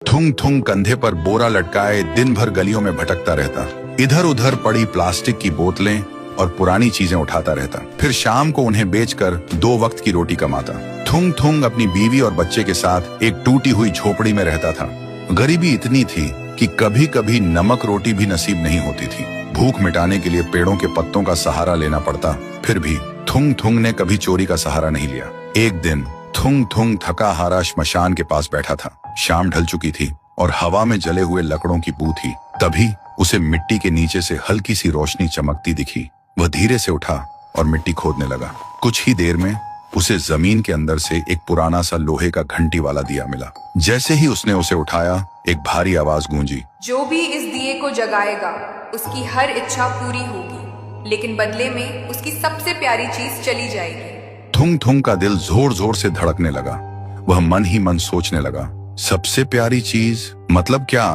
थुंग थुंग कंधे पर बोरा लटकाए दिन भर गलियों में भटकता रहता। इधर उधर पड़ी प्लास्टिक की बोतलें और पुरानी चीजें उठाता रहता। फिर शाम को उन्हें बेचकर 2 वक्त की रोटी कमाता। थुंग थुंग अपनी बीवी और बच्चे के साथ एक टूटी हुई झोपड़ी में रहता था। गरीबी इतनी थी कि कभी कभी नमक रोटी भी नसीब नहीं होती थी। भूख मिटाने के लिए पेड़ों के पत्तों का सहारा लेना पड़ता। फिर भी थुंग थुंग ने कभी चोरी का सहारा नहीं लिया। एक दिन थुंग थुंग थका हारा श्मशान के पास बैठा था। शाम ढल चुकी थी और हवा में जले हुए लकड़ों की बू थी। तभी उसे मिट्टी के नीचे से हल्की सी रोशनी चमकती दिखी। वह धीरे से उठा और मिट्टी खोदने लगा। कुछ ही देर में उसे जमीन के अंदर से एक पुराना सा लोहे का घंटी वाला दिया मिला। जैसे ही उसने उसे उठाया, एक भारी आवाज गूंजी, जो भी इस दिए को जगाएगा उसकी हर इच्छा पूरी होगी, लेकिन बदले में उसकी सबसे प्यारी चीज चली जाएगी। थुंग थुंग का दिल जोर जोर से धड़कने लगा। वह मन ही मन सोचने लगा, सबसे प्यारी चीज मतलब क्या?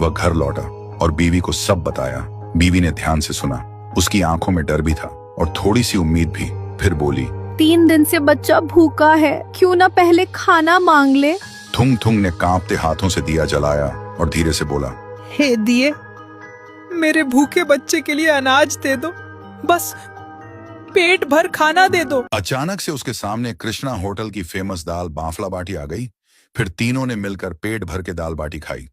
वह घर लौटा और बीवी को सब बताया। बीवी ने ध्यान से सुना। उसकी आंखों में डर भी था और थोड़ी सी उम्मीद भी। फिर बोली, 3 दिन से बच्चा भूखा है, क्यों ना पहले खाना मांग ले। थुंग थुंग ने कांपते हाथों से दिया जलाया और धीरे से बोला, हे दिए, मेरे भूखे बच्चे के लिए अनाज दे दो, बस पेट भर खाना दे दो। अचानक से उसके सामने कृष्णा होटल की फेमस दाल बाफला बाटी आ गई। फिर तीनों ने मिलकर पेट भर के दाल बाटी खाई।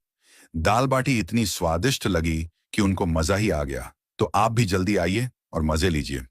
दाल बाटी इतनी स्वादिष्ट लगी कि उनको मजा ही आ गया। तो आप भी जल्दी आइए और मजे लीजिए।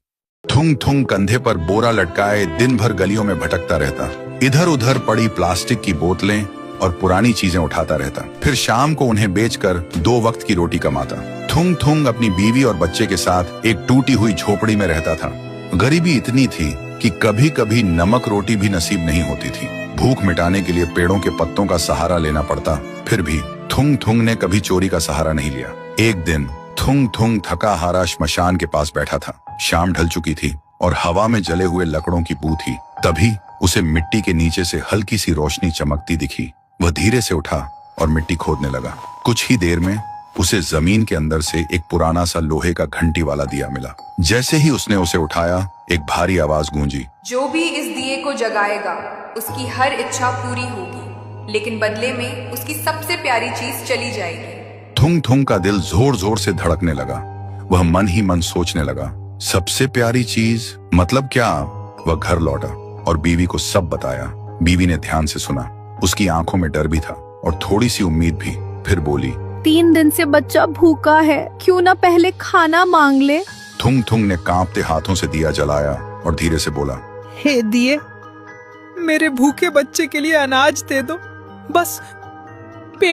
थुंग थुंग कंधे पर बोरा लटकाए दिन भर गलियों में भटकता रहता। इधर उधर पड़ी प्लास्टिक की बोतलें और पुरानी चीजें उठाता रहता। फिर शाम को उन्हें बेचकर 2 वक्त की रोटी कमाता। थुंग थुंग अपनी बीवी और बच्चे के साथ एक टूटी हुई झोपड़ी में रहता था। गरीबी इतनी थी कि कभी कभी नमक रोटी भी नसीब नहीं होती थी। भूख मिटाने के लिए पेड़ों के पत्तों का सहारा लेना पड़ता। फिर भी थुंग थुंग ने कभी चोरी का सहारा नहीं लिया। एक दिन थुंग थुंग थका हारा श्मशान के पास बैठा था। शाम ढल चुकी थी और हवा में जले हुए लकड़ों की बू थी। तभी उसे मिट्टी के नीचे से हल्की सी रोशनी चमकती दिखी। वह धीरे से उठा और मिट्टी खोदने लगा। कुछ ही देर में उसे जमीन के अंदर से एक पुराना सा लोहे का घंटी वाला दिया मिला। जैसे ही उसने उसे उठाया, एक भारी आवाज गूंजी, जो भी इस दिए को जगाएगा उसकी हर इच्छा पूरी होगी, लेकिन बदले में उसकी सबसे प्यारी चीज चली जाएगी। थुंग थुंग का दिल जोर जोर से धड़कने लगा। वह मन ही मन सोचने लगा, सबसे प्यारी चीज मतलब क्या? वह घर लौटा और बीवी को सब बताया। बीवी ने ध्यान से सुना। उसकी आंखों में डर भी था और थोड़ी सी उम्मीद भी। फिर बोली, 3 दिन से बच्चा भूखा है, क्यों ना पहले खाना मांग ले। थुंग थुंग ने कांपते हाथों से दिया जलाया और धीरे से बोला, हे दिए, मेरे भूखे बच्चे के लिए अनाज दे दो, बस